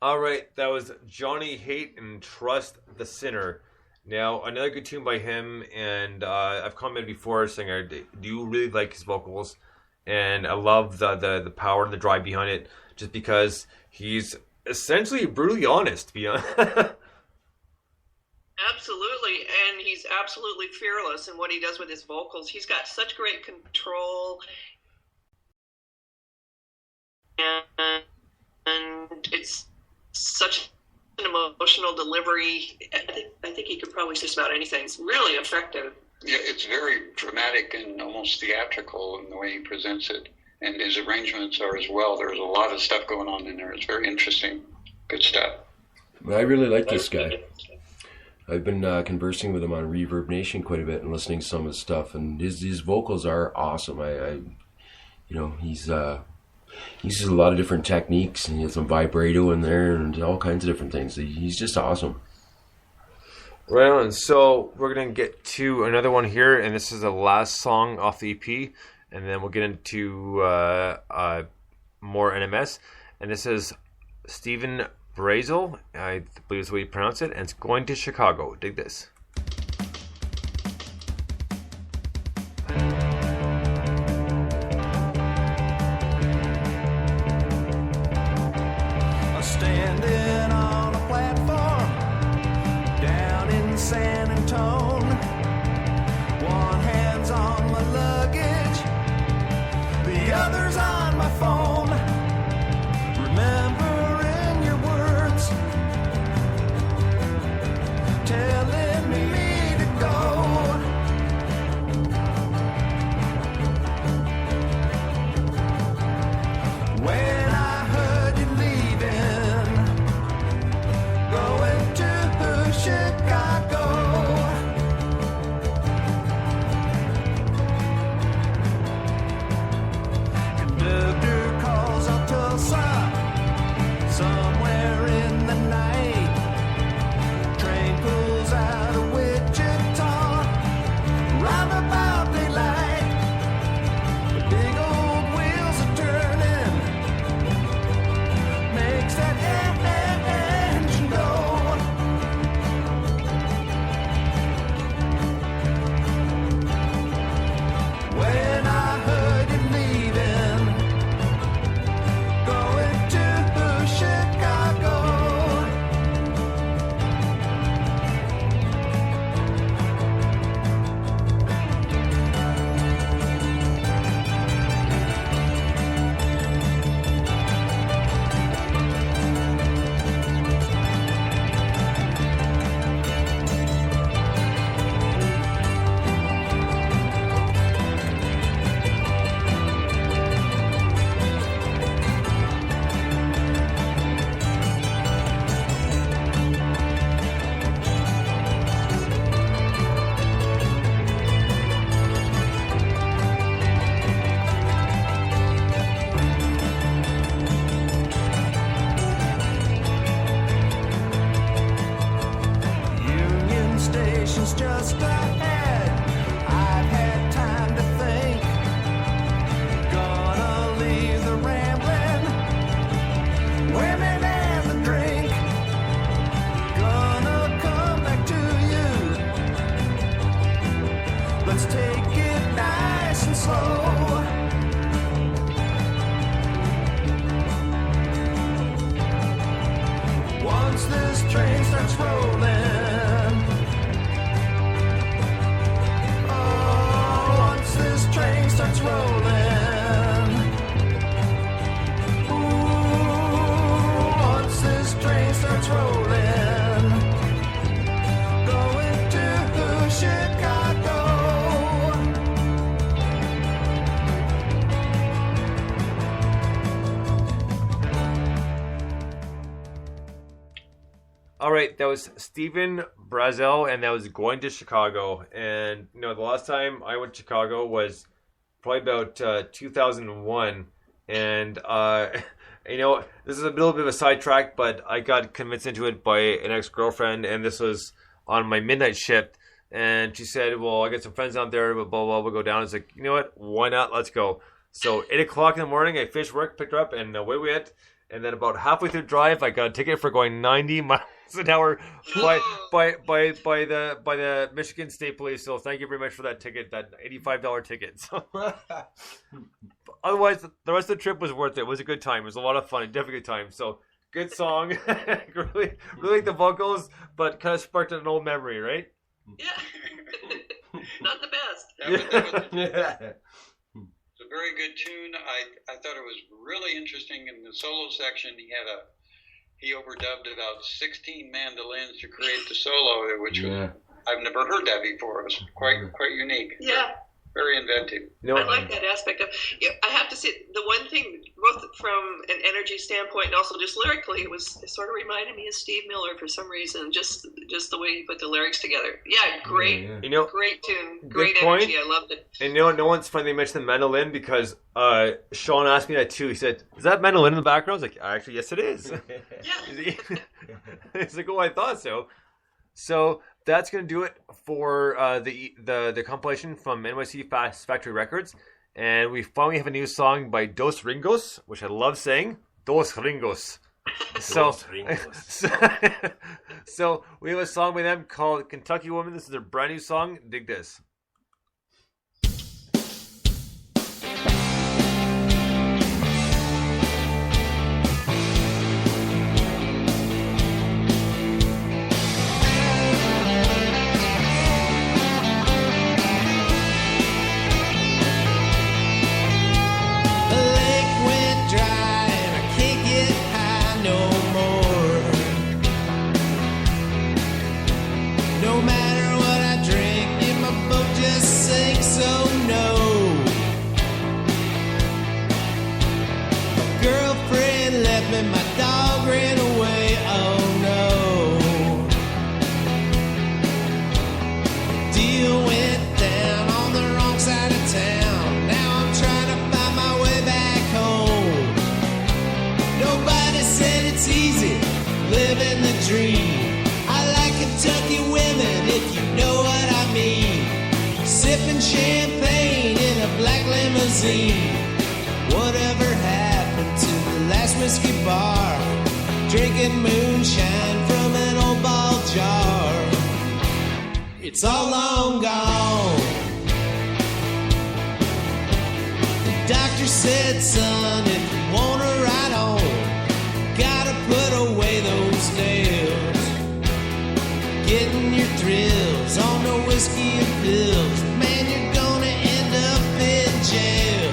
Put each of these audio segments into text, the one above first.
Alright, that was Johnny Hate and Trust the Sinner. Now, another good tune by him, and I've commented before saying I do really like his vocals, and I love the power and the drive behind it, just because he's essentially brutally honest, to be honest. Absolutely, and he's absolutely fearless in what he does with his vocals. He's got such great control, and it's such an emotional delivery. I think he could probably say just about anything. It's really effective. Yeah, it's very dramatic and almost theatrical in the way he presents it, and his arrangements are as well. There's a lot of stuff going on in there. It's very interesting. Good stuff. I really like this guy. I've been conversing with him on Reverb Nation quite a bit and listening to some of his stuff, and his vocals are awesome. He's uses a lot of different techniques, and he has some vibrato in there and all kinds of different things. He's just awesome. Right on. So we're going to get to another one here, and this is the last song off the EP, and then we'll get into more NMS. And this is Stephen Brazel, I believe is the way you pronounce it, and it's Going to Chicago. Dig this. Standing on a platform down in San Antone, one hand's on my luggage, the other's on my phone, remembering your words, ocean's just ahead. I've had time to think. Gonna leave the rambling, women and the drink. Gonna come back to you. Let's take it nice and slow. Once this train starts rolling, oh, once this train starts rolling, ooh, once this train starts rolling, going to Chicago. All right, that was Steven Brazel, and that was Going to Chicago. And you know, the last time I went to Chicago was probably about 2001. And you know, this is a little bit of a sidetrack, but I got convinced into it by an ex-girlfriend, and this was on my midnight shift. And she said, "Well, I got some friends out there, but blah blah. We'll go down." I was like, "You know what? Why not? Let's go." So 8 o'clock in the morning, I finished work, picked her up, and away we went. And then about halfway through the drive, I got a ticket for going 90 miles an hour by the Michigan State Police. So thank you very much for that ticket, that $85 ticket. So otherwise, the rest of the trip was worth it. It was a good time. It was a lot of fun. Definitely a good time. So good song. really like the vocals, but kind of sparked an old memory, right? Yeah. Not the best. Yeah. It's a very good tune. I thought it was really interesting in the solo section. He overdubbed about 16 mandolins to create the solo, which was, I've never heard that before. It was quite unique. Yeah. Very inventive. No, I like that aspect of. Yeah, I have to say, the one thing, both from an energy standpoint and also just lyrically, it sort of reminded me of Steve Miller for some reason. Just the way he put the lyrics together. Yeah, great. You know, great tune, great point. energy. I loved it. And you know, no one's funny they mentioned the mandolin because Sean asked me that too. He said, "Is that mandolin in the background?" I was like, "Actually, yes, it is." Yeah. He's like, "Oh, I thought so." So that's gonna do it for the compilation from NYC Fast Factory Records, and we finally have a new song by Dos Ringos, which I love saying, Dos Ringos. So we have a song by them called Kentucky Woman. This is their brand new song. Dig this. My dog ran away, oh no. Deal went down on the wrong side of town. Now I'm trying to find my way back home. Nobody said it's easy living the dream. I like Kentucky women, if you know what I mean. Sipping champagne in a black limousine. Whatever happened to the last whiskey bar? Drinking moonshine from an old ball jar. It's all long gone. The doctor said, son, if you wanna ride on, gotta put away those nails. Getting your thrills on the whiskey and pills. Man, you're gonna end up in jail.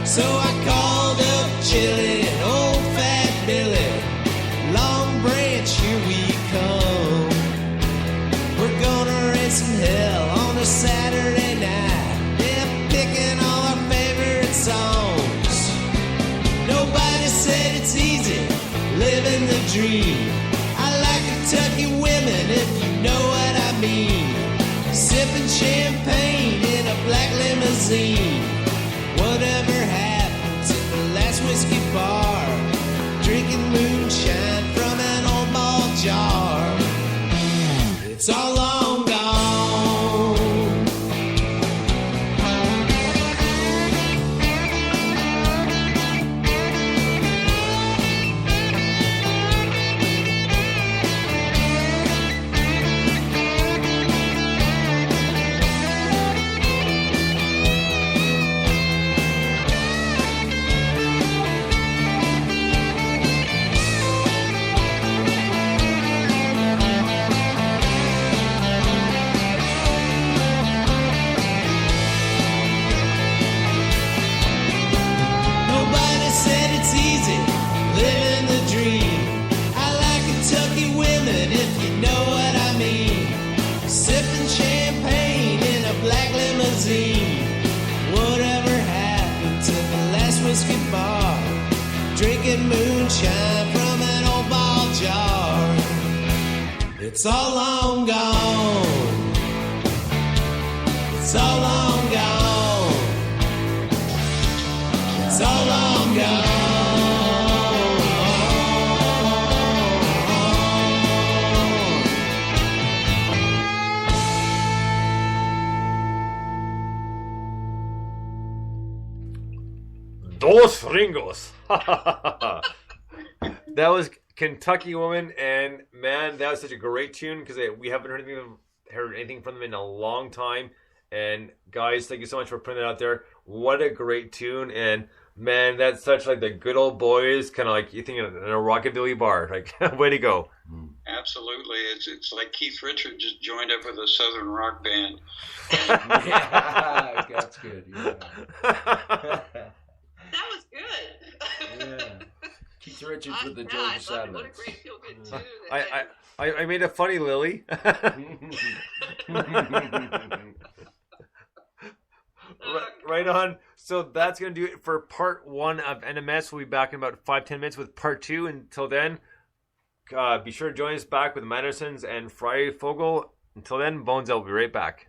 So I called up Chili and old fat Billy. Long Branch, here we come. We're gonna raise some hell on a Saturday night. Yeah, picking all our favorite songs. Nobody said it's easy living the dream. I like Kentucky women, if you know what I mean. Sipping champagne in a black limousine. Whatever happened to the last whiskey bar? Drinking moonshine from an old ball jar. It's all long gone. It's all long gone. It's all long gone. It's all long gone. Dos Ringos. That was Kentucky Woman, and man, that was such a great tune because we haven't heard anything from them in a long time. And guys, thank you so much for putting it out there. What a great tune! And man, that's such like the good old boys, kind of like you think in a rockabilly bar. Like, way to go! Absolutely, it's like Keith Richards just joined up with a Southern rock band. Yeah, that's good. Yeah. That was good. Yeah. Keith Richards with the Georgia Satellites. What a great feel-good tune. I made it funny, Lily. Right on. So that's going to do it for part 1 of NMS. We'll be back in about 5-10 minutes with part 2. Until then, be sure to join us back with MadAndersons and Friday Fogel. Until then, Bones, I'll be right back.